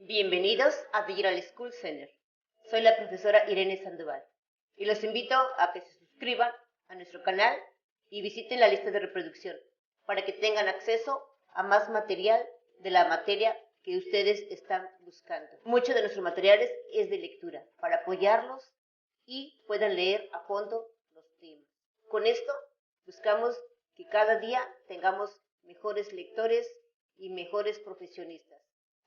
Bienvenidos a Digital School Center. Soy la profesora Irene Sandoval y los invito a que se suscriban a nuestro canal y visiten la lista de reproducción para que tengan acceso a más material de la materia que ustedes están buscando. Mucho de nuestros materiales es de lectura para apoyarlos y puedan leer a fondo los temas. Con esto buscamos que cada día tengamos mejores lectores y mejores profesionistas.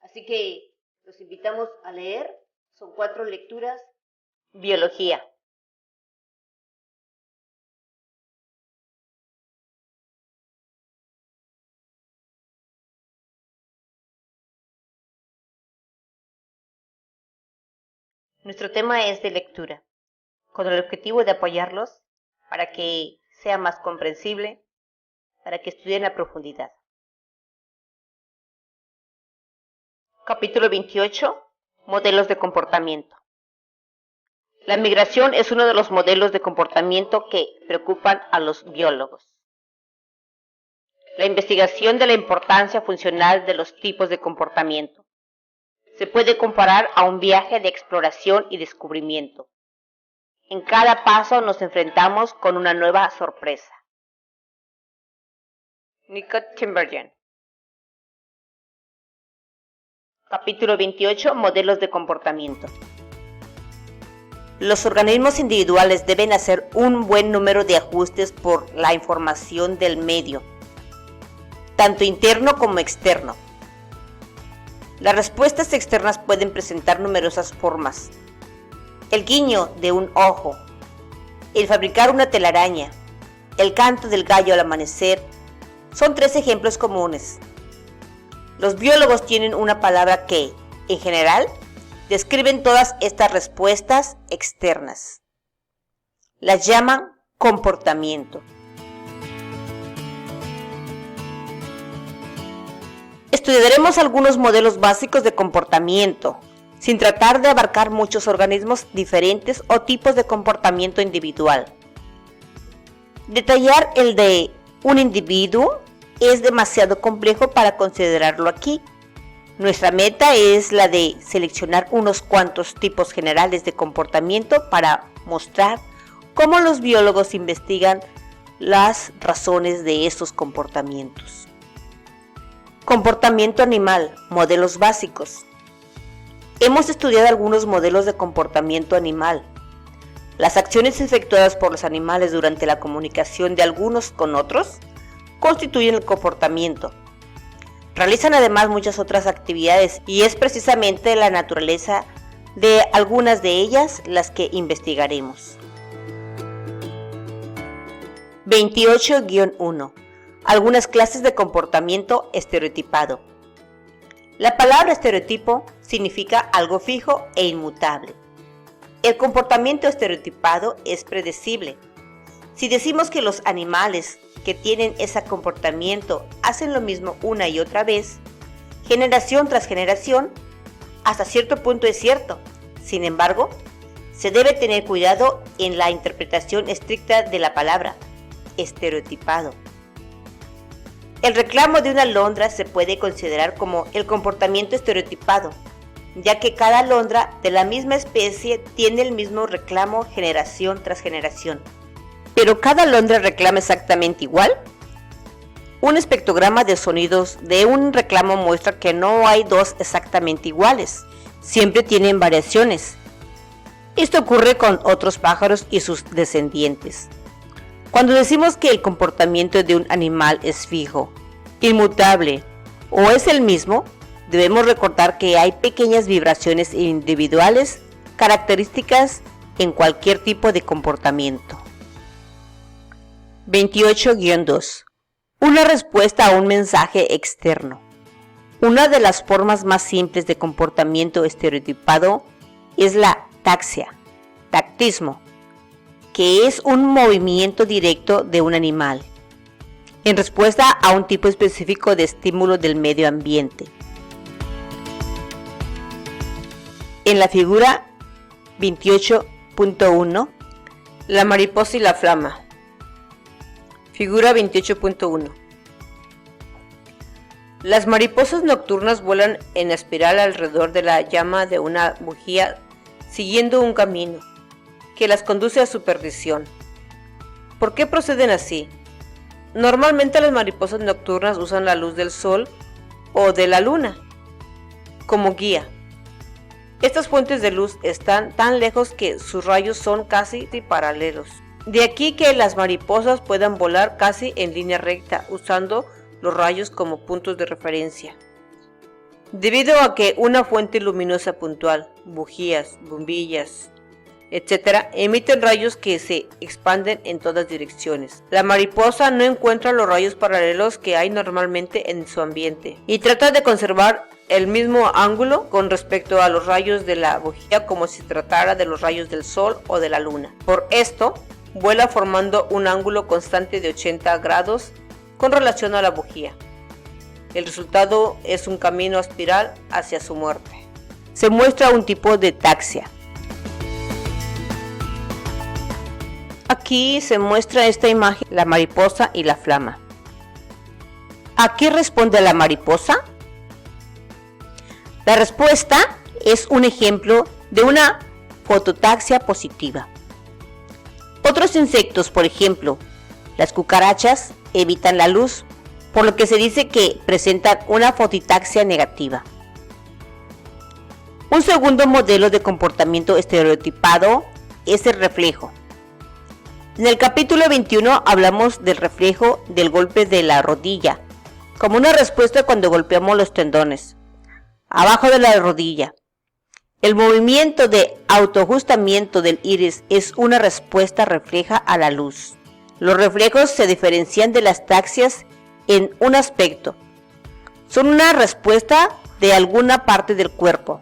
Así que los invitamos a leer. Son 4 lecturas. Biología. Nuestro tema es de lectura, con el objetivo de apoyarlos para que sea más comprensible, para que estudien a profundidad. Capítulo 28. Modelos de comportamiento. La migración es uno de los modelos de comportamiento que preocupan a los biólogos. La investigación de la importancia funcional de los tipos de comportamiento. Se puede comparar a un viaje de exploración y descubrimiento. En cada paso nos enfrentamos con una nueva sorpresa. Nicole Timbergen. Capítulo 28. Modelos de comportamiento. Los organismos individuales deben hacer un buen número de ajustes por la información del medio, tanto interno como externo. Las respuestas externas pueden presentar numerosas formas. El guiño de un ojo, el fabricar una telaraña, el canto del gallo al amanecer, son 3 ejemplos comunes. Los biólogos tienen una palabra que, en general, describen todas estas respuestas externas. Las llaman comportamiento. Estudiaremos algunos modelos básicos de comportamiento, sin tratar de abarcar muchos organismos diferentes o tipos de comportamiento individual. Detallar el de un individuo es demasiado complejo para considerarlo aquí. Nuestra meta es la de seleccionar unos cuantos tipos generales de comportamiento para mostrar cómo los biólogos investigan las razones de estos comportamientos. Comportamiento animal, modelos básicos. Hemos estudiado algunos modelos de comportamiento animal. Las acciones efectuadas por los animales durante la comunicación de algunos con otros constituyen el comportamiento. Realizan además muchas otras actividades y es precisamente la naturaleza de algunas de ellas las que investigaremos. 28-1. Algunas clases de comportamiento estereotipado. La palabra estereotipo significa algo fijo e inmutable. El comportamiento estereotipado es predecible. Si decimos que los animales que tienen ese comportamiento hacen lo mismo una y otra vez, generación tras generación, hasta cierto punto es cierto. Sin embargo, se debe tener cuidado en la interpretación estricta de la palabra estereotipado. El reclamo de una alondra se puede considerar como el comportamiento estereotipado, ya que cada alondra de la misma especie tiene el mismo reclamo generación tras generación. ¿Pero cada alondra reclama exactamente igual? Un espectrograma de sonidos de un reclamo muestra que no hay 2 exactamente iguales, siempre tienen variaciones. Esto ocurre con otros pájaros y sus descendientes. Cuando decimos que el comportamiento de un animal es fijo, inmutable o es el mismo, debemos recordar que hay pequeñas vibraciones individuales características en cualquier tipo de comportamiento. 28-2. Una respuesta a un mensaje externo. Una de las formas más simples de comportamiento estereotipado es la taxia, tactismo, que es un movimiento directo de un animal en respuesta a un tipo específico de estímulo del medio ambiente. En la figura 28.1, la mariposa y la flama. Figura 28.1. Las mariposas nocturnas vuelan en espiral alrededor de la llama de una bujía, siguiendo un camino que las conduce a su perdición. ¿Por qué proceden así? Normalmente las mariposas nocturnas usan la luz del sol o de la luna como guía. Estas fuentes de luz están tan lejos que sus rayos son casi paralelos. De aquí que las mariposas puedan volar casi en línea recta, usando los rayos como puntos de referencia. Debido a que una fuente luminosa puntual, bujías, bombillas, etc., emiten rayos que se expanden en todas direcciones. La mariposa no encuentra los rayos paralelos que hay normalmente en su ambiente y trata de conservar el mismo ángulo con respecto a los rayos de la bujía como si tratara de los rayos del sol o de la luna. Por esto, vuela formando un ángulo constante de 80 grados con relación a la bujía. El resultado es un camino espiral hacia su muerte. Se muestra un tipo de taxia. Aquí se muestra esta imagen, la mariposa y la flama. ¿A qué responde la mariposa? La respuesta es un ejemplo de una fototaxia positiva. Otros insectos, por ejemplo, las cucarachas, evitan la luz, por lo que se dice que presentan una fototaxia negativa. Un segundo modelo de comportamiento estereotipado es el reflejo. En el capítulo 21 hablamos del reflejo del golpe de la rodilla, como una respuesta cuando golpeamos los tendones, abajo de la rodilla. El movimiento de autoajustamiento del iris es una respuesta refleja a la luz. Los reflejos se diferencian de las taxias en un aspecto. Son una respuesta de alguna parte del cuerpo,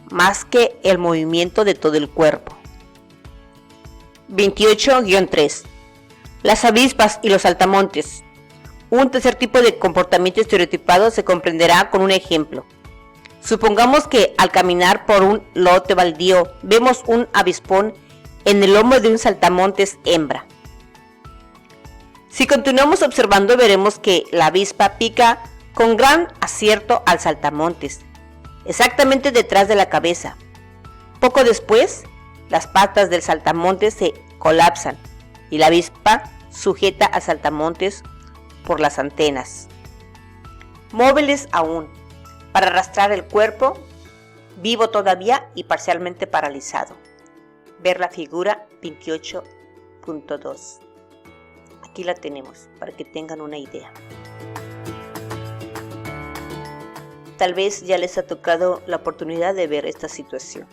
más que el movimiento de todo el cuerpo. 28-3. Las avispas y los saltamontes. Un tercer tipo de comportamiento estereotipado se comprenderá con un ejemplo. Supongamos que al caminar por un lote baldío vemos un avispón en el lomo de un saltamontes hembra. Si continuamos observando veremos que la avispa pica con gran acierto al saltamontes, exactamente detrás de la cabeza. Poco después, las patas del saltamontes se colapsan y la avispa sujeta al saltamontes por las antenas, móviles aún, para arrastrar el cuerpo, vivo todavía y parcialmente paralizado. Ver la figura 28.2. Aquí la tenemos para que tengan una idea. Tal vez ya les ha tocado la oportunidad de ver esta situación,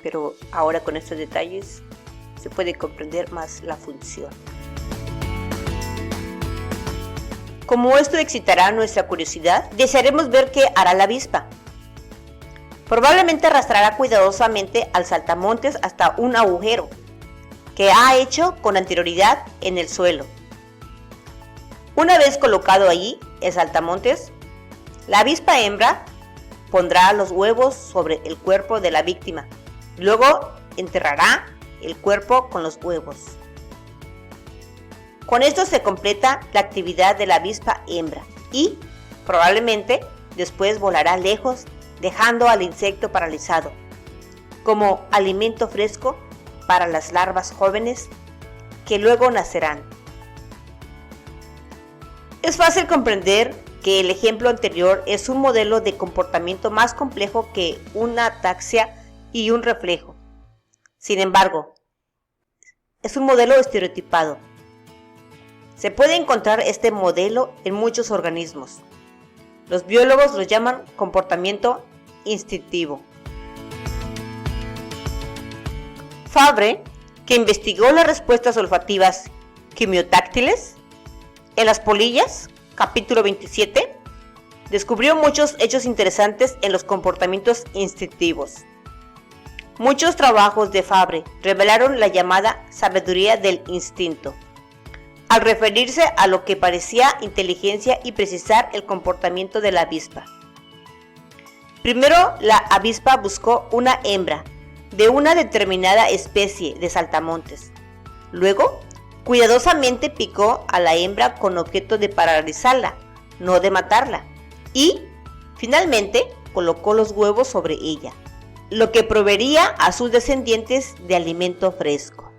pero ahora con estos detalles se puede comprender más la función. Como esto excitará nuestra curiosidad, desearemos ver qué hará la avispa. Probablemente arrastrará cuidadosamente al saltamontes hasta un agujero que ha hecho con anterioridad en el suelo. Una vez colocado allí el saltamontes, la avispa hembra pondrá los huevos sobre el cuerpo de la víctima. Luego enterrará el cuerpo con los huevos. Con esto se completa la actividad de la avispa hembra y, probablemente, después volará lejos, dejando al insecto paralizado, como alimento fresco para las larvas jóvenes que luego nacerán. Es fácil comprender que el ejemplo anterior es un modelo de comportamiento más complejo que una ataxia y un reflejo. Sin embargo, es un modelo estereotipado. Se puede encontrar este modelo en muchos organismos. Los biólogos lo llaman comportamiento instintivo. Fabre, que investigó las respuestas olfativas quimiotáctiles en las polillas, capítulo 27, descubrió muchos hechos interesantes en los comportamientos instintivos. Muchos trabajos de Fabre revelaron la llamada sabiduría del instinto, al referirse a lo que parecía inteligencia y precisar el comportamiento de la avispa. Primero, la avispa buscó una hembra de una determinada especie de saltamontes. Luego, cuidadosamente picó a la hembra con objeto de paralizarla, no de matarla. Y, finalmente, colocó los huevos sobre ella, lo que proveería a sus descendientes de alimento fresco.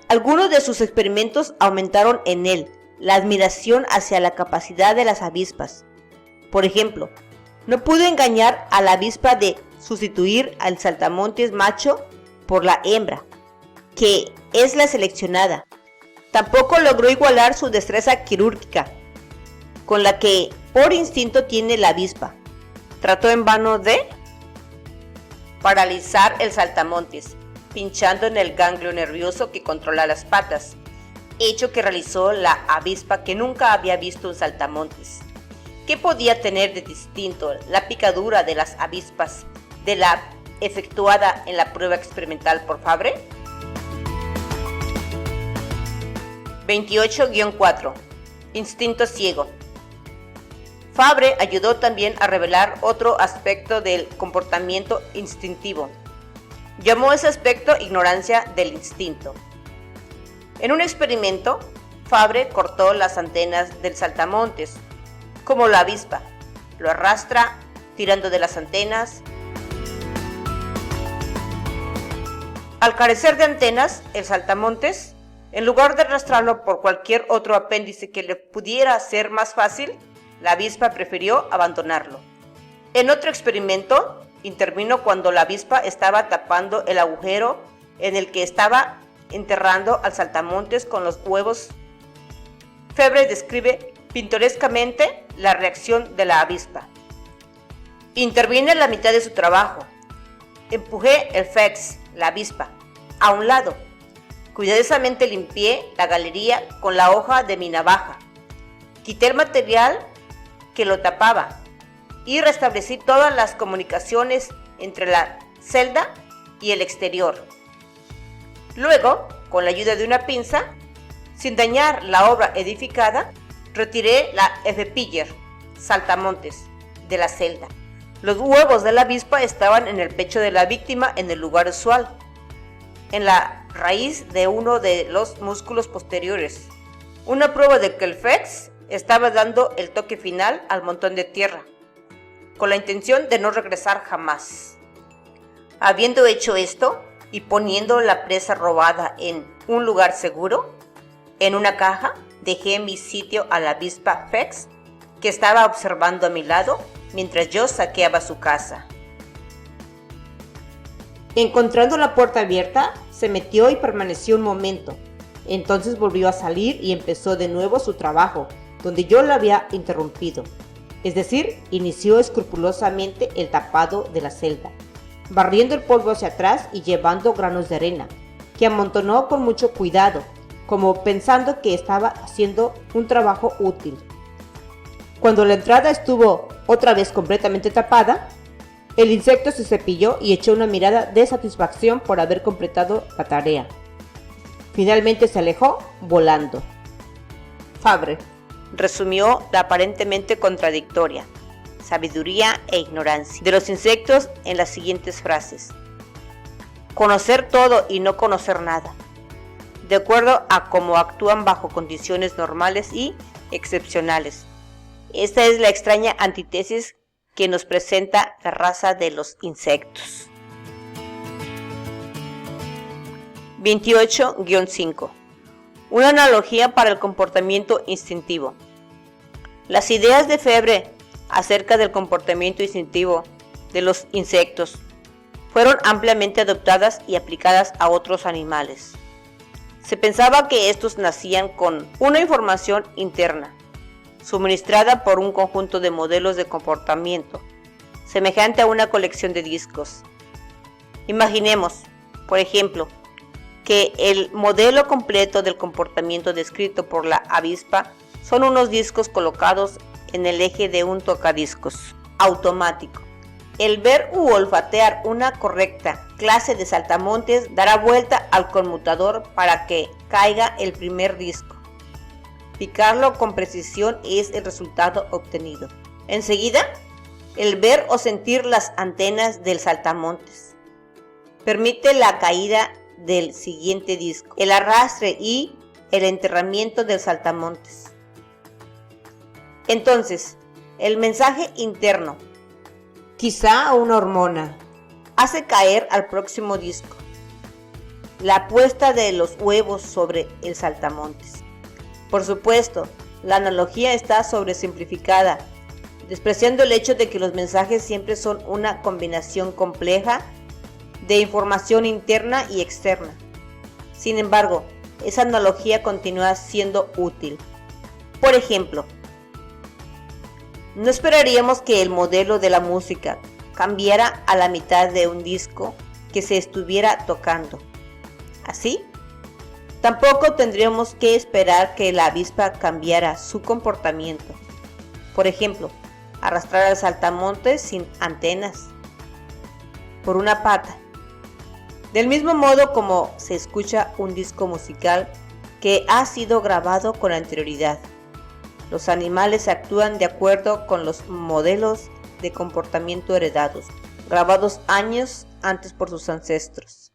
Algunos de sus experimentos aumentaron en él la admiración hacia la capacidad de las avispas. Por ejemplo, no pudo engañar a la avispa de sustituir al saltamontes macho por la hembra, que es la seleccionada. Tampoco logró igualar su destreza quirúrgica, con la que por instinto tiene la avispa. Trató en vano de paralizar el saltamontes, pinchando en el ganglio nervioso que controla las patas, hecho que realizó la avispa que nunca había visto un saltamontes. ¿Qué podía tener de distinto la picadura de las avispas de la efectuada en la prueba experimental por Fabre? 28-4. Instinto ciego. Fabre ayudó también a revelar otro aspecto del comportamiento instintivo. Llamó ese aspecto ignorancia del instinto. En un experimento, Fabre cortó las antenas del saltamontes, como la avispa. Lo arrastra, tirando de las antenas. Al carecer de antenas, el saltamontes, en lugar de arrastrarlo por cualquier otro apéndice que le pudiera ser más fácil, la avispa prefirió abandonarlo. En otro experimento, intervino cuando la avispa estaba tapando el agujero en el que estaba enterrando al saltamontes con los huevos. Fabre describe pintorescamente la reacción de la avispa. Interviene en la mitad de su trabajo. Empujé el fex, la avispa, a un lado. Cuidadosamente limpié la galería con la hoja de mi navaja. Quité el material que lo tapaba y restablecí todas las comunicaciones entre la celda y el exterior. Luego, con la ayuda de una pinza, sin dañar la obra edificada, retiré la F-Piller, saltamontes, de la celda. Los huevos de la avispa estaban en el pecho de la víctima en el lugar usual, en la raíz de uno de los músculos posteriores. Una prueba de que el fex estaba dando el toque final al montón de tierra, con la intención de no regresar jamás. Habiendo hecho esto y poniendo la presa robada en un lugar seguro, en una caja, dejé en mi sitio a la avispa fex, que estaba observando a mi lado mientras yo saqueaba su casa. Encontrando la puerta abierta, se metió y permaneció un momento. Entonces volvió a salir y empezó de nuevo su trabajo, donde yo la había interrumpido. Es decir, inició escrupulosamente el tapado de la celda, barriendo el polvo hacia atrás y llevando granos de arena, que amontonó con mucho cuidado, como pensando que estaba haciendo un trabajo útil. Cuando la entrada estuvo otra vez completamente tapada, el insecto se cepilló y echó una mirada de satisfacción por haber completado la tarea. Finalmente se alejó volando. Fabre resumió la aparentemente contradictoria sabiduría e ignorancia de los insectos en las siguientes frases: conocer todo y no conocer nada, de acuerdo a cómo actúan bajo condiciones normales y excepcionales. Esta es la extraña antítesis que nos presenta la raza de los insectos. 28-5. Una analogía para el comportamiento instintivo. Las ideas de Fabre acerca del comportamiento instintivo de los insectos fueron ampliamente adoptadas y aplicadas a otros animales. Se pensaba que estos nacían con una información interna, suministrada por un conjunto de modelos de comportamiento, semejante a una colección de discos. Imaginemos, por ejemplo, que el modelo completo del comportamiento descrito por la avispa son unos discos colocados en el eje de un tocadiscos automático. El ver u olfatear una correcta clase de saltamontes dará vuelta al conmutador para que caiga el primer disco. Picarlo con precisión es el resultado obtenido. Enseguida, el ver o sentir las antenas del saltamontes permite la caída del siguiente disco, el arrastre y el enterramiento del saltamontes. Entonces, el mensaje interno, quizá una hormona, hace caer al próximo disco. La puesta de los huevos sobre el saltamontes. Por supuesto, la analogía está sobresimplificada, despreciando el hecho de que los mensajes siempre son una combinación compleja de información interna y externa. Sin embargo, esa analogía continúa siendo útil. Por ejemplo, no esperaríamos que el modelo de la música cambiara a la mitad de un disco que se estuviera tocando. ¿Así? Tampoco tendríamos que esperar que la avispa cambiara su comportamiento. Por ejemplo, arrastrar al saltamontes sin antenas por una pata. Del mismo modo como se escucha un disco musical que ha sido grabado con anterioridad. Los animales actúan de acuerdo con los modelos de comportamiento heredados, grabados años antes por sus ancestros.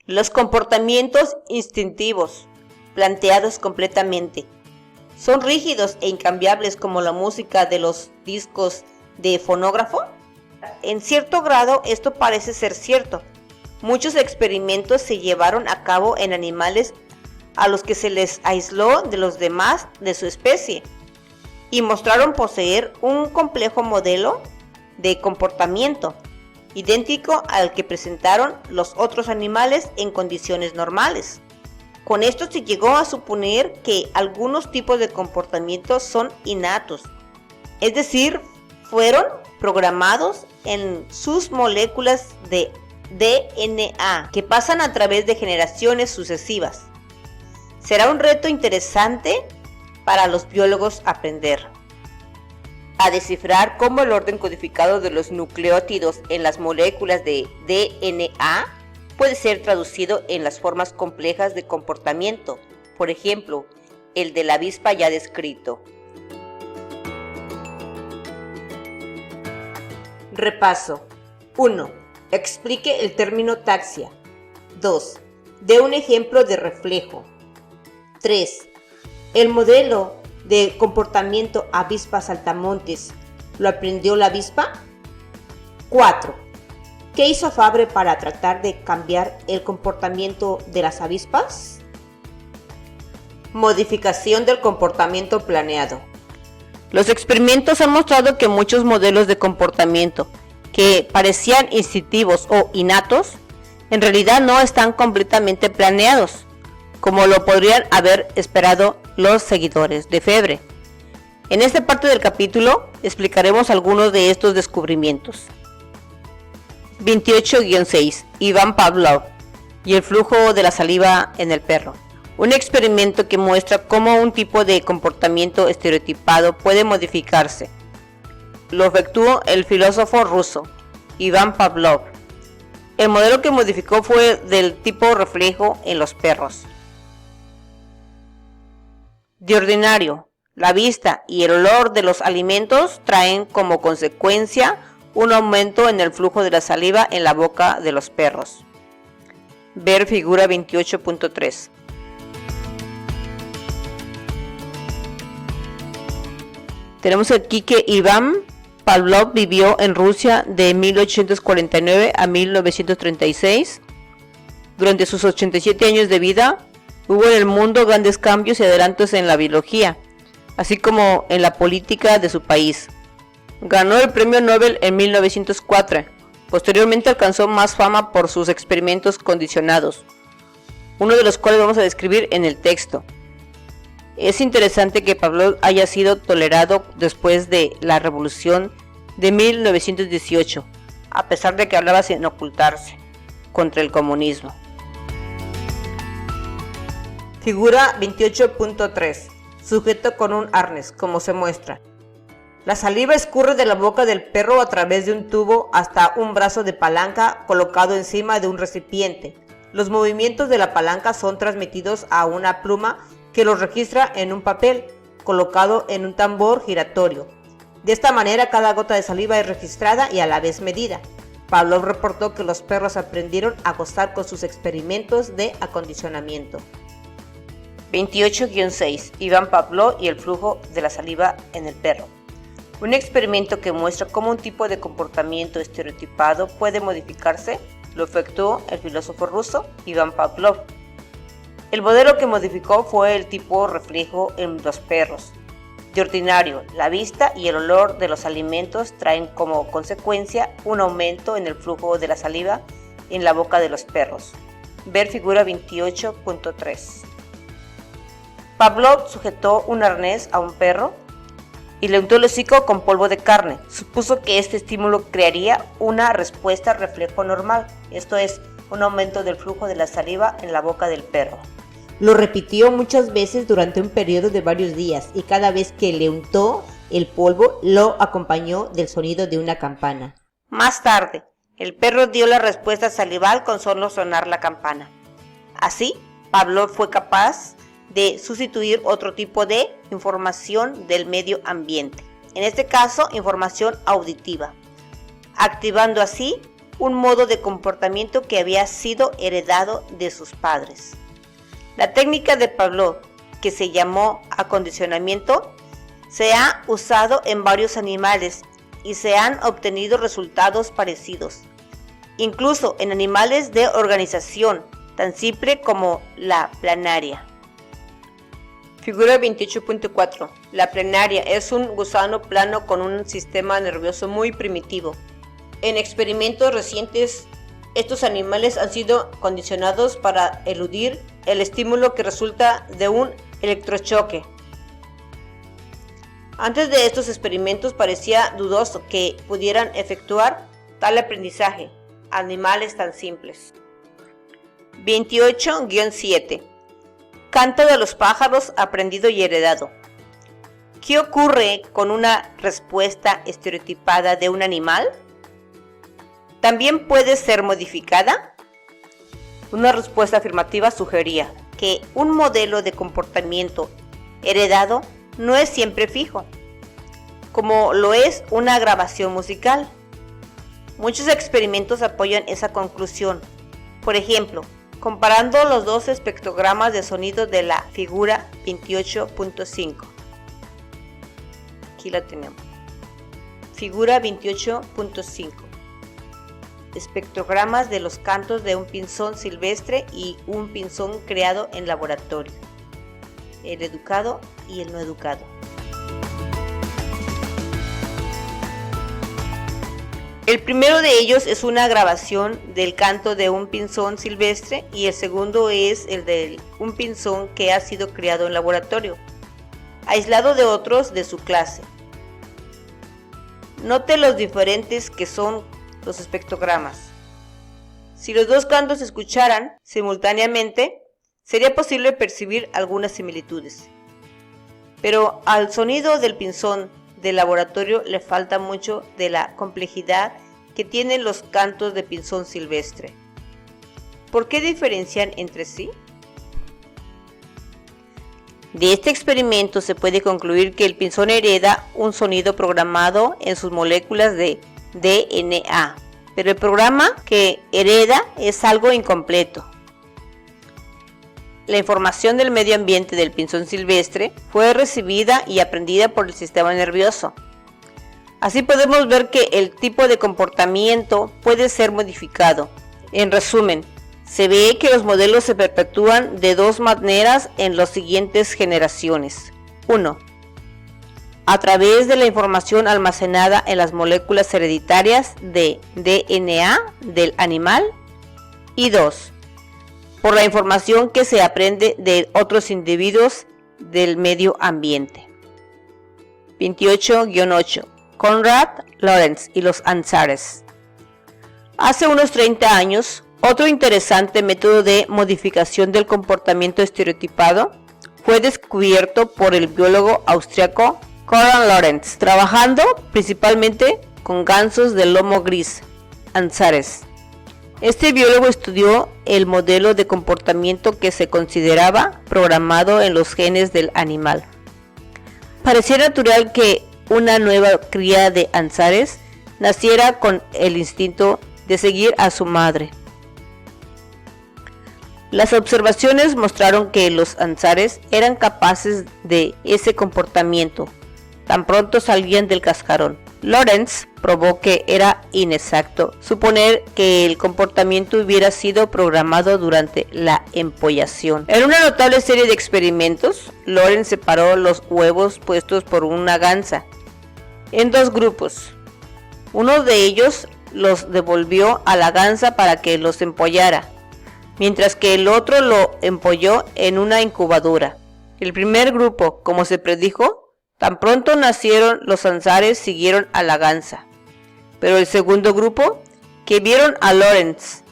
Los comportamientos instintivos, planteados completamente, son rígidos e incambiables como la música de los discos de fonógrafo. En cierto grado esto parece ser cierto. Muchos experimentos se llevaron a cabo en animales a los que se les aisló de los demás de su especie y mostraron poseer un complejo modelo de comportamiento idéntico al que presentaron los otros animales en condiciones normales. Con esto se llegó a suponer que algunos tipos de comportamientos son innatos, es decir, fueron programados en sus moléculas de DNA que pasan a través de generaciones sucesivas. Será un reto interesante para los biólogos aprender a descifrar cómo el orden codificado de los nucleótidos en las moléculas de DNA puede ser traducido en las formas complejas de comportamiento, por ejemplo, el de la avispa ya descrito. Repaso. 1. Explique el término taxia. 2. Dé un ejemplo de reflejo. 3. El modelo de comportamiento avispa saltamontes, ¿lo aprendió la avispa? 4. ¿Qué hizo Fabre para tratar de cambiar el comportamiento de las avispas? Modificación del comportamiento planeado. Los experimentos han mostrado que muchos modelos de comportamiento que parecían instintivos o innatos, en realidad no están completamente planeados, como lo podrían haber esperado los seguidores de Fabre. En esta parte del capítulo explicaremos algunos de estos descubrimientos. 28-6. Ivan Pavlov y el flujo de la saliva en el perro. Un experimento que muestra cómo un tipo de comportamiento estereotipado puede modificarse. Lo efectuó el filósofo ruso Ivan Pavlov. El modelo que modificó fue del tipo reflejo en los perros. De ordinario, la vista y el olor de los alimentos traen como consecuencia un aumento en el flujo de la saliva en la boca de los perros. Ver figura 28.3. Tenemos aquí que Ivan Pavlov vivió en Rusia de 1849 a 1936. Durante sus 87 años de vida, hubo en el mundo grandes cambios y adelantos en la biología, así como en la política de su país. Ganó el premio Nobel en 1904. Posteriormente alcanzó más fama por sus experimentos condicionados, uno de los cuales vamos a describir en el texto. Es interesante que Pavlov haya sido tolerado después de la Revolución de 1918, a pesar de que hablaba sin ocultarse contra el comunismo. Figura 28.3. Sujeto con un arnés, como se muestra. La saliva escurre de la boca del perro a través de un tubo hasta un brazo de palanca colocado encima de un recipiente. Los movimientos de la palanca son transmitidos a una pluma que los registra en un papel colocado en un tambor giratorio. De esta manera cada gota de saliva es registrada y a la vez medida. Pavlov reportó que los perros aprendieron a gozar con sus experimentos de acondicionamiento. 28-6. Iván Pavlov y el flujo de la saliva en el perro. Un experimento que muestra cómo un tipo de comportamiento estereotipado puede modificarse lo efectuó el filósofo ruso Iván Pavlov. El modelo que modificó fue el tipo reflejo en los perros. De ordinario, la vista y el olor de los alimentos traen como consecuencia un aumento en el flujo de la saliva en la boca de los perros. Ver figura 28.3. Pavlov sujetó un arnés a un perro y le untó el hocico con polvo de carne. Supuso que este estímulo crearía una respuesta reflejo normal, esto es, un aumento del flujo de la saliva en la boca del perro. Lo repitió muchas veces durante un periodo de varios días y cada vez que le untó el polvo lo acompañó del sonido de una campana. Más tarde, el perro dio la respuesta salival con solo sonar la campana. Así, Pavlov fue capaz de sustituir otro tipo de información del medio ambiente, en este caso información auditiva, activando así un modo de comportamiento que había sido heredado de sus padres. La técnica de Pavlov, que se llamó acondicionamiento, se ha usado en varios animales y se han obtenido resultados parecidos, incluso en animales de organización tan simple como la planaria. Figura 28.4. La plenaria es un gusano plano con un sistema nervioso muy primitivo. En experimentos recientes, estos animales han sido condicionados para eludir el estímulo que resulta de un electrochoque. Antes de estos experimentos parecía dudoso que pudieran efectuar tal aprendizaje animales tan simples. 28-7. Canto de los pájaros aprendido y heredado. ¿Qué ocurre con una respuesta estereotipada de un animal? ¿También puede ser modificada? Una respuesta afirmativa sugería que un modelo de comportamiento heredado no es siempre fijo, como lo es una grabación musical. Muchos experimentos apoyan esa conclusión. Por ejemplo, comparando los dos espectrogramas de sonido de la figura 28.5. Aquí la tenemos. Figura 28.5. Espectrogramas de los cantos de un pinzón silvestre y un pinzón creado en laboratorio. El educado y el no educado. El primero de ellos es una grabación del canto de un pinzón silvestre y el segundo es el de un pinzón que ha sido criado en laboratorio, aislado de otros de su clase. Note los diferentes que son los espectrogramas. Si los dos cantos se escucharan simultáneamente, sería posible percibir algunas similitudes. Pero al sonido del pinzón del laboratorio le falta mucho de la complejidad que tienen los cantos de pinzón silvestre. ¿Por qué diferencian entre sí? De este experimento se puede concluir que el pinzón hereda un sonido programado en sus moléculas de DNA, pero el programa que hereda es algo incompleto. La información del medio ambiente del pinzón silvestre fue recibida y aprendida por el sistema nervioso. Así podemos ver que el tipo de comportamiento puede ser modificado. En resumen, se ve que los modelos se perpetúan de dos maneras en las siguientes generaciones. 1. A través de la información almacenada en las moléculas hereditarias de DNA del animal. Y 2. Por la información que se aprende de otros individuos del medio ambiente. 28-8. Konrad Lorenz y los Anzares. Hace unos 30 años, otro interesante método de modificación del comportamiento estereotipado fue descubierto por el biólogo austriaco Konrad Lorenz, trabajando principalmente con gansos de lomo gris, Anzares. Este biólogo estudió el modelo de comportamiento que se consideraba programado en los genes del animal. Parecía natural que una nueva cría de Anzares naciera con el instinto de seguir a su madre. Las observaciones mostraron que los ansares eran capaces de ese comportamiento tan pronto salían del cascarón. Lawrence probó que era inexacto suponer que el comportamiento hubiera sido programado durante la empollación. En una notable serie de experimentos, Lawrence separó los huevos puestos por una gansa en dos grupos. Uno de ellos los devolvió a la gansa para que los empollara, mientras que el otro lo empolló en una incubadora. El primer grupo, como se predijo, tan pronto nacieron los ansares, siguieron a la gansa. Pero el segundo grupo, que vieron a Lawrence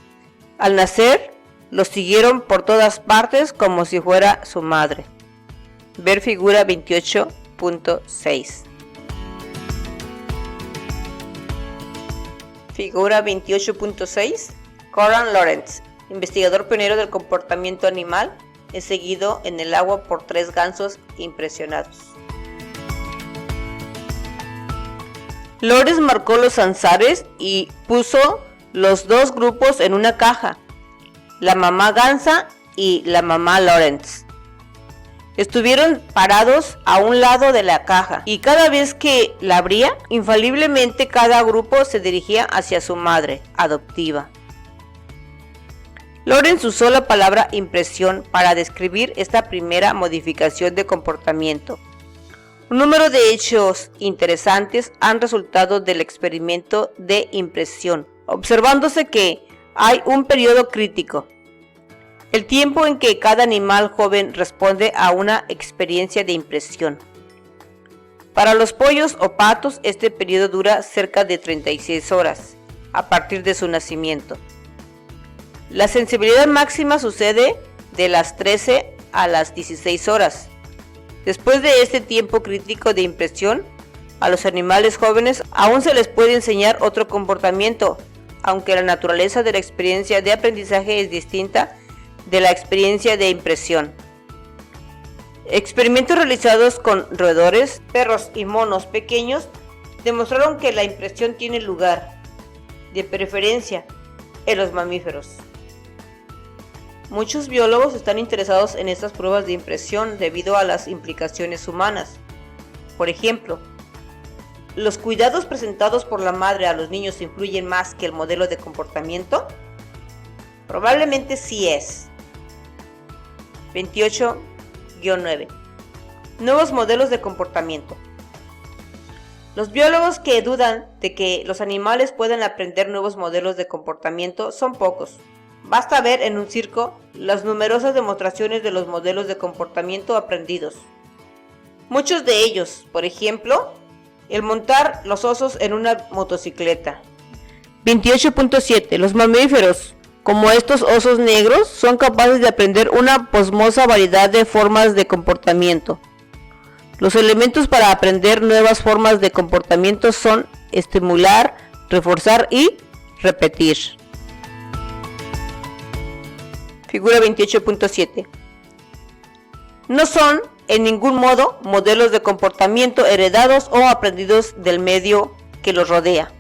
al nacer, los siguieron por todas partes como si fuera su madre. Ver figura 28.6. Figura 28.6. Conrad Lawrence, investigador pionero del comportamiento animal, es seguido en el agua por 3 gansos impresionados. Lawrence marcó los ansares y puso los dos grupos en una caja, la mamá gansa y la mamá Lawrence. Estuvieron parados a un lado de la caja y cada vez que la abría, infaliblemente cada grupo se dirigía hacia su madre adoptiva. Lawrence usó la palabra impresión para describir esta primera modificación de comportamiento. Un número de hechos interesantes han resultado del experimento de impresión, observándose que hay un periodo crítico, el tiempo en que cada animal joven responde a una experiencia de impresión. Para los pollos o patos, este periodo dura cerca de 36 horas, a partir de su nacimiento. La sensibilidad máxima sucede de las 13 a las 16 horas. Después de este tiempo crítico de impresión, a los animales jóvenes aún se les puede enseñar otro comportamiento, aunque la naturaleza de la experiencia de aprendizaje es distinta de la experiencia de impresión. Experimentos realizados con roedores, perros y monos pequeños demostraron que la impresión tiene lugar, de preferencia, en los mamíferos. Muchos biólogos están interesados en estas pruebas de impresión debido a las implicaciones humanas. Por ejemplo, ¿los cuidados presentados por la madre a los niños influyen más que el modelo de comportamiento? Probablemente sí es. 28-9. Nuevos modelos de comportamiento. Los biólogos que dudan de que los animales puedan aprender nuevos modelos de comportamiento son pocos. Basta ver en un circo las numerosas demostraciones de los modelos de comportamiento aprendidos. Muchos de ellos, por ejemplo, el montar los osos en una motocicleta. 28.7. Los mamíferos, como estos osos negros, son capaces de aprender una pasmosa variedad de formas de comportamiento. Los elementos para aprender nuevas formas de comportamiento son estimular, reforzar y repetir. Figura 28.7. No son, en ningún modo, modelos de comportamiento heredados o aprendidos del medio que los rodea.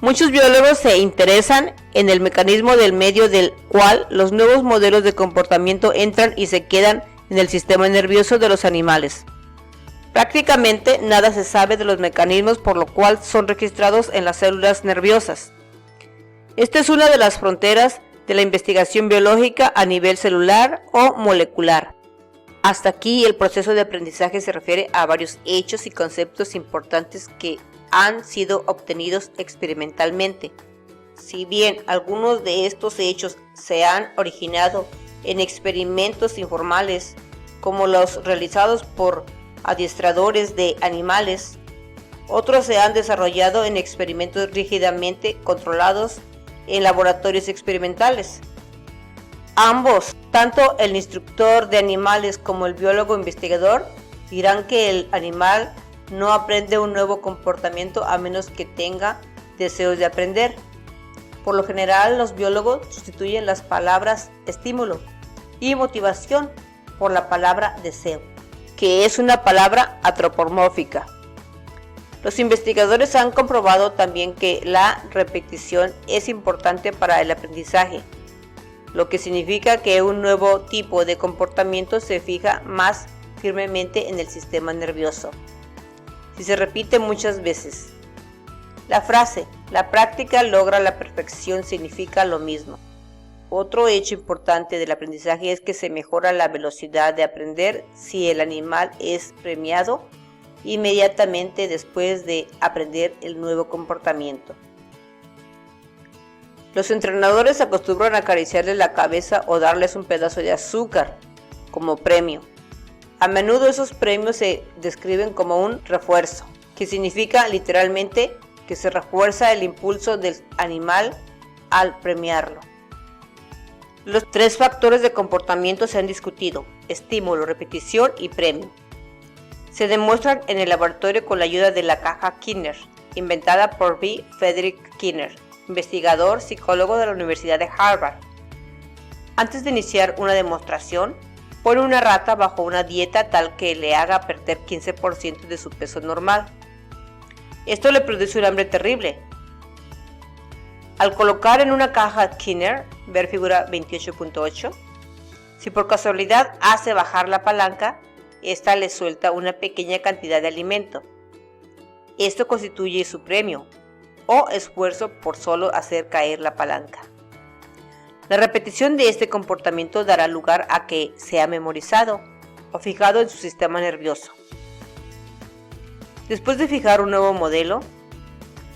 Muchos biólogos se interesan en el mecanismo del medio del cual los nuevos modelos de comportamiento entran y se quedan en el sistema nervioso de los animales. Prácticamente nada se sabe de los mecanismos por lo cual son registrados en las células nerviosas. Esta es una de las fronteras de la investigación biológica a nivel celular o molecular. Hasta aquí el proceso de aprendizaje se refiere a varios hechos y conceptos importantes que han sido obtenidos experimentalmente. Si bien algunos de estos hechos se han originado en experimentos informales, como los realizados por adiestradores de animales, otros se han desarrollado en experimentos rígidamente controlados en laboratorios experimentales. Ambos, tanto el instructor de animales como el biólogo investigador, dirán que el animal no aprende un nuevo comportamiento a menos que tenga deseos de aprender. Por lo general, los biólogos sustituyen las palabras estímulo y motivación por la palabra deseo, que es una palabra antropomórfica. Los investigadores han comprobado también que la repetición es importante para el aprendizaje. lo que significa que un nuevo tipo de comportamiento se fija más firmemente en el sistema nervioso. Si se repite muchas veces. La frase, la práctica logra la perfección, significa lo mismo. Otro hecho importante del aprendizaje es que se mejora la velocidad de aprender si el animal es premiado inmediatamente después de aprender el nuevo comportamiento. Los entrenadores acostumbran a acariciarles la cabeza o darles un pedazo de azúcar como premio. A menudo esos premios se describen como un refuerzo, que significa literalmente que se refuerza el impulso del animal al premiarlo. Los 3 factores de comportamiento se han discutido: estímulo, repetición y premio. Se demuestran en el laboratorio con la ayuda de la caja Kinner, inventada por B. Frederick Kinner, investigador psicólogo de la Universidad de Harvard. Antes de iniciar una demostración, pone una rata bajo una dieta tal que le haga perder 15% de su peso normal. Esto le produce un hambre terrible. Al colocar en una caja Kinner, ver figura 28.8, si por casualidad hace bajar la palanca, esta le suelta una pequeña cantidad de alimento. Esto constituye su premio o esfuerzo por solo hacer caer la palanca. La repetición de este comportamiento dará lugar a que sea memorizado o fijado en su sistema nervioso. Después de fijar un nuevo modelo,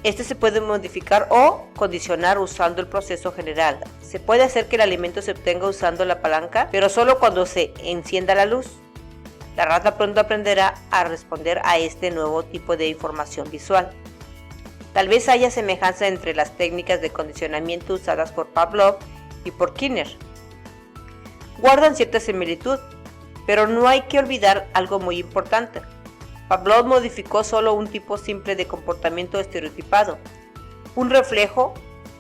este se puede modificar o condicionar usando el proceso general. Se puede hacer que el alimento se obtenga usando la palanca, pero solo cuando se encienda la luz. La rata pronto aprenderá a responder a este nuevo tipo de información visual. Tal vez haya semejanza entre las técnicas de condicionamiento usadas por Pavlov y por Kinner. Guardan cierta similitud, pero no hay que olvidar algo muy importante. Pavlov modificó solo un tipo simple de comportamiento estereotipado, un reflejo,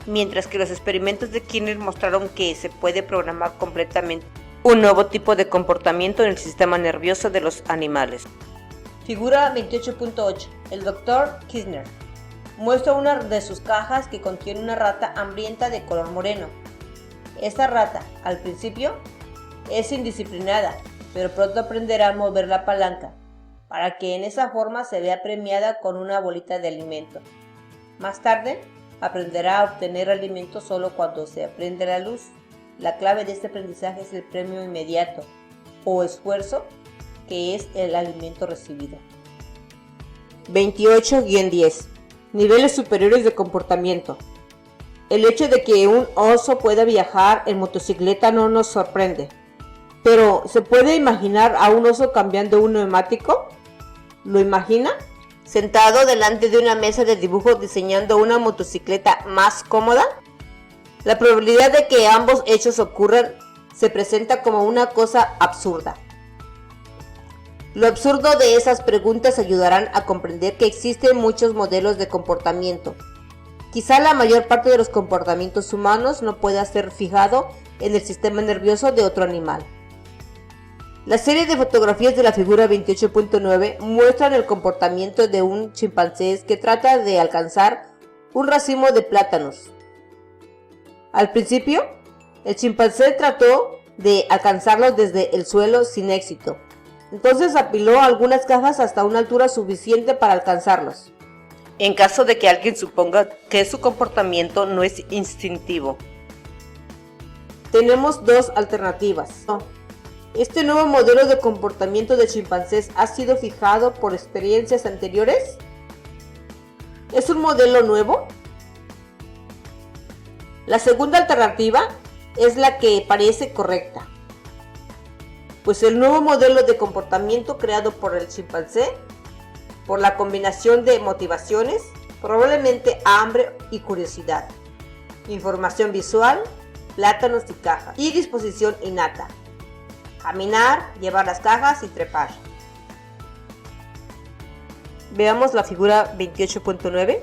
mientras que los experimentos de Kinner mostraron que se puede programar completamente un nuevo tipo de comportamiento en el sistema nervioso de los animales. Figura 28.8. El Dr. Kinner muestra una de sus cajas que contiene una rata hambrienta de color moreno. Esta rata, al principio, es indisciplinada, pero pronto aprenderá a mover la palanca, para que en esa forma se vea premiada con una bolita de alimento. Más tarde, aprenderá a obtener alimento solo cuando se prende la luz. La clave de este aprendizaje es el premio inmediato o esfuerzo, que es el alimento recibido. 28-10. Niveles superiores de comportamiento. El hecho de que un oso pueda viajar en motocicleta no nos sorprende. Pero, ¿se puede imaginar a un oso cambiando un neumático? ¿Lo imagina? ¿Sentado delante de una mesa de dibujo diseñando una motocicleta más cómoda? La probabilidad de que ambos hechos ocurran se presenta como una cosa absurda. Lo absurdo de esas preguntas ayudarán a comprender que existen muchos modelos de comportamiento. Quizá la mayor parte de los comportamientos humanos no pueda ser fijado en el sistema nervioso de otro animal. La serie de fotografías de la figura 28.9 muestran el comportamiento de un chimpancé que trata de alcanzar un racimo de plátanos. Al principio, el chimpancé trató de alcanzarlos desde el suelo sin éxito. Entonces apiló algunas cajas hasta una altura suficiente para alcanzarlos. En caso de que alguien suponga que su comportamiento no es instintivo, tenemos 2 alternativas. ¿Este nuevo modelo de comportamiento de chimpancés ha sido fijado por experiencias anteriores? ¿Es un modelo nuevo? La segunda alternativa es la que parece correcta, pues el nuevo modelo de comportamiento creado por el chimpancé, por la combinación de motivaciones, probablemente hambre y curiosidad, información visual, plátanos y cajas, y disposición innata, caminar, llevar las cajas y trepar. Veamos la figura 28.9.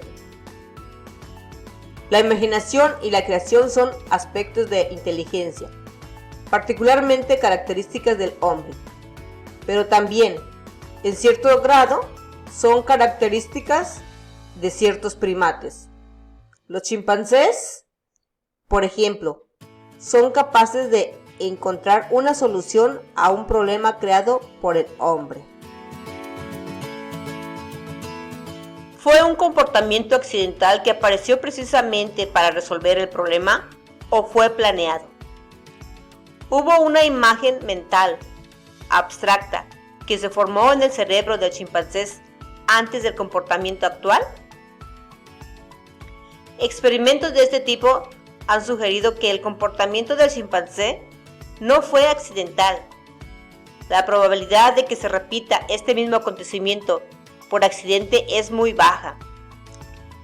La imaginación y la creación son aspectos de inteligencia, particularmente características del hombre, pero también, en cierto grado, son características de ciertos primates. Los chimpancés, por ejemplo, son capaces de encontrar una solución a un problema creado por el hombre. ¿Fue un comportamiento accidental que apareció precisamente para resolver el problema o fue planeado? ¿Hubo una imagen mental, abstracta, que se formó en el cerebro del chimpancé antes del comportamiento actual? Experimentos de este tipo han sugerido que el comportamiento del chimpancé no fue accidental. La probabilidad de que se repita este mismo acontecimiento por accidente es muy baja,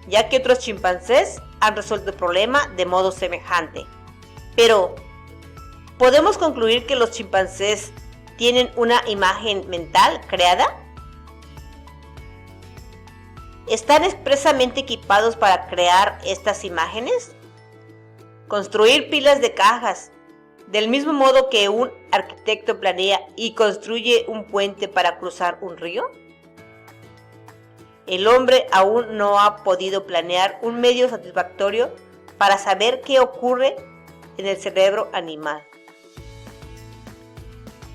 ya que otros chimpancés han resuelto el problema de modo semejante. Pero, ¿podemos concluir que los chimpancés tienen una imagen mental creada? ¿Están expresamente equipados para crear estas imágenes? ¿Construir pilas de cajas, del mismo modo que un arquitecto planea y construye un puente para cruzar un río? El hombre aún no ha podido planear un medio satisfactorio para saber qué ocurre en el cerebro animal.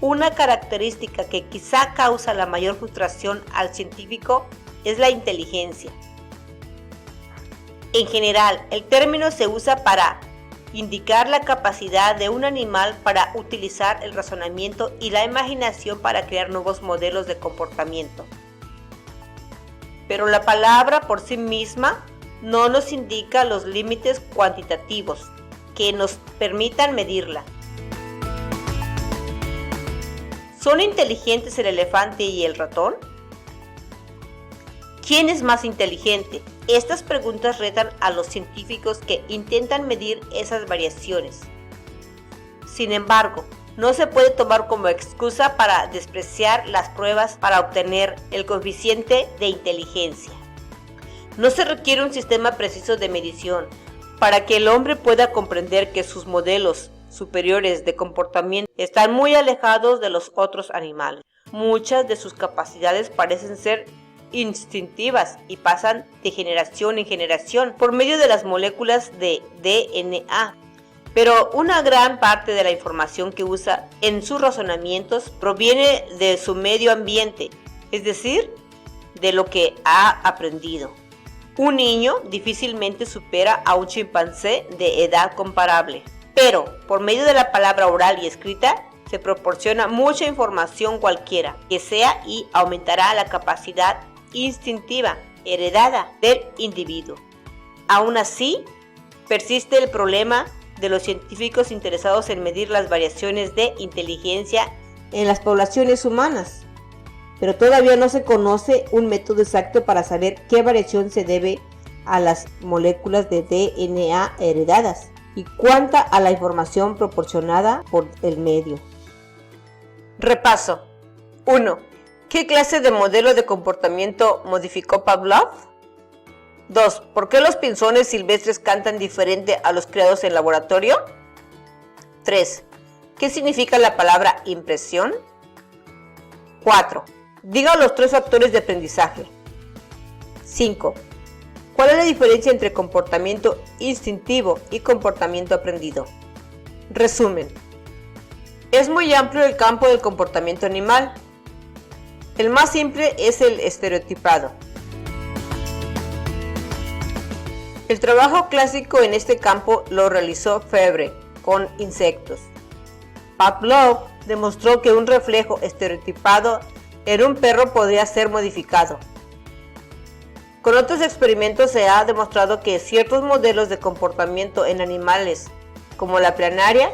Una característica que quizá causa la mayor frustración al científico es la inteligencia. En general, el término se usa para indicar la capacidad de un animal para utilizar el razonamiento y la imaginación para crear nuevos modelos de comportamiento. Pero la palabra por sí misma no nos indica los límites cuantitativos que nos permitan medirla. ¿Son inteligentes el elefante y el ratón? ¿Quién es más inteligente? Estas preguntas retan a los científicos que intentan medir esas variaciones. Sin embargo, no se puede tomar como excusa para despreciar las pruebas para obtener el coeficiente de inteligencia. No se requiere un sistema preciso de medición para que el hombre pueda comprender que sus modelos superiores de comportamiento están muy alejados de los otros animales. Muchas de sus capacidades parecen ser instintivas y pasan de generación en generación por medio de las moléculas de DNA. Pero una gran parte de la información que usa en sus razonamientos proviene de su medio ambiente, es decir, de lo que ha aprendido. Un niño difícilmente supera a un chimpancé de edad comparable, pero por medio de la palabra oral y escrita se proporciona mucha información cualquiera que sea y aumentará la capacidad instintiva heredada del individuo. Aún así, persiste el problema de los científicos interesados en medir las variaciones de inteligencia en las poblaciones humanas, pero todavía no se conoce un método exacto para saber qué variación se debe a las moléculas de DNA heredadas y cuánta a la información proporcionada por el medio. Repaso. 1. ¿Qué clase de modelo de comportamiento modificó Pavlov? 2. ¿Por qué los pinzones silvestres cantan diferente a los creados en laboratorio? 3. ¿Qué significa la palabra impresión? 4. Diga los 3 factores de aprendizaje. 5. ¿Cuál es la diferencia entre comportamiento instintivo y comportamiento aprendido? Resumen. Es muy amplio el campo del comportamiento animal. El más simple es el estereotipado. El trabajo clásico en este campo lo realizó Febvre con insectos. Pavlov demostró que un reflejo estereotipado en un perro podría ser modificado. Con otros experimentos se ha demostrado que ciertos modelos de comportamiento en animales, como la planaria,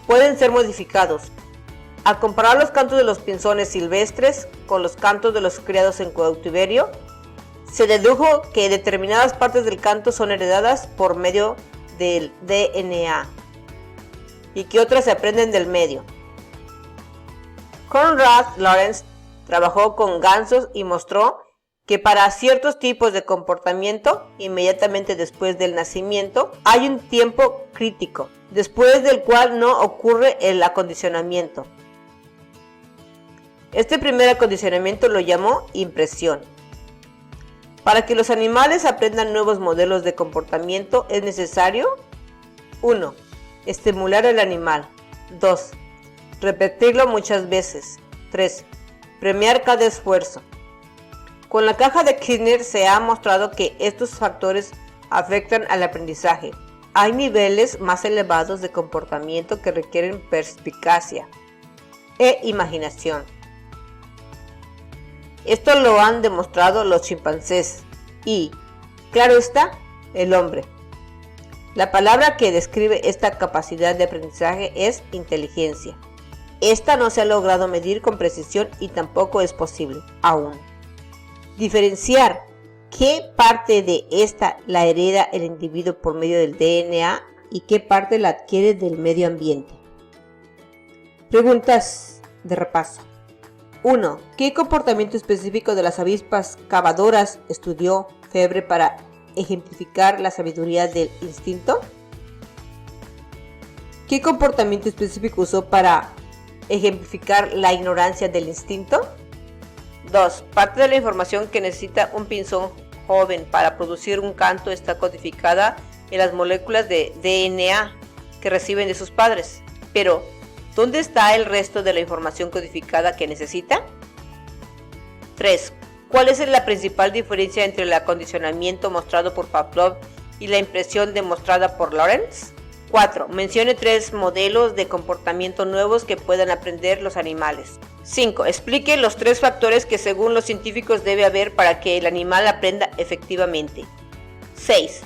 pueden ser modificados. Al comparar los cantos de los pinzones silvestres con los cantos de los criados en cautiverio, se dedujo que determinadas partes del canto son heredadas por medio del DNA y que otras se aprenden del medio. Konrad Lorenz trabajó con gansos y mostró que para ciertos tipos de comportamiento, inmediatamente después del nacimiento, hay un tiempo crítico, después del cual no ocurre el acondicionamiento. Este primer acondicionamiento lo llamó impresión. Para que los animales aprendan nuevos modelos de comportamiento es necesario 1. Estimular al animal. 2. Repetirlo muchas veces. 3. Premiar cada esfuerzo. Con la caja de Kirchner se ha mostrado que estos factores afectan al aprendizaje. Hay niveles más elevados de comportamiento que requieren perspicacia e imaginación. Esto lo han demostrado los chimpancés y, claro está, el hombre. La palabra que describe esta capacidad de aprendizaje es inteligencia. Esta no se ha logrado medir con precisión y tampoco es posible, aún, diferenciar qué parte de esta la hereda el individuo por medio del DNA y qué parte la adquiere del medio ambiente. Preguntas de repaso. 1. ¿Qué comportamiento específico de las avispas cavadoras estudió Febvre para ejemplificar la sabiduría del instinto? ¿Qué comportamiento específico usó para ejemplificar la ignorancia del instinto? 2. Parte de la información que necesita un pinzón joven para producir un canto está codificada en las moléculas de DNA que reciben de sus padres. Pero, ¿dónde está el resto de la información codificada que necesita? 3. ¿Cuál es la principal diferencia entre el acondicionamiento mostrado por Pavlov y la impresión demostrada por Lawrence? 4. Mencione 3 modelos de comportamiento nuevos que puedan aprender los animales. 5. Explique los 3 factores que según los científicos debe haber para que el animal aprenda efectivamente. 6.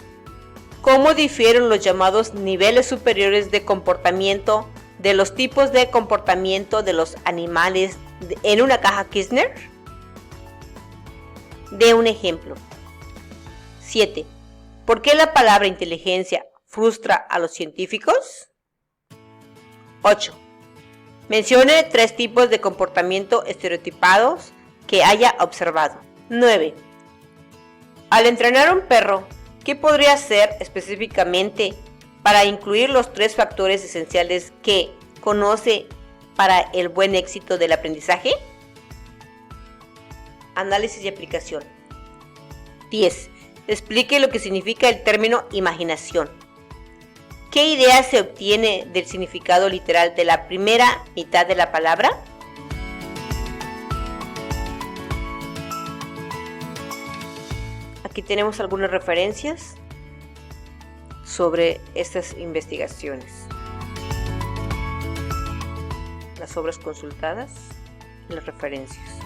¿Cómo difieren los llamados niveles superiores de comportamiento de los tipos de comportamiento de los animales en una caja Kirchner? De un ejemplo. 7. ¿Por qué la palabra inteligencia frustra a los científicos? 8. Mencione 3 tipos de comportamiento estereotipados que haya observado. 9. Al entrenar a un perro, ¿qué podría hacer específicamente para incluir los 3 factores esenciales que conoce para el buen éxito del aprendizaje? Análisis y aplicación. 10. Explique lo que significa el término imaginación. ¿Qué idea se obtiene del significado literal de la primera mitad de la palabra? Aquí tenemos algunas referencias sobre estas investigaciones. Las obras consultadas y las referencias.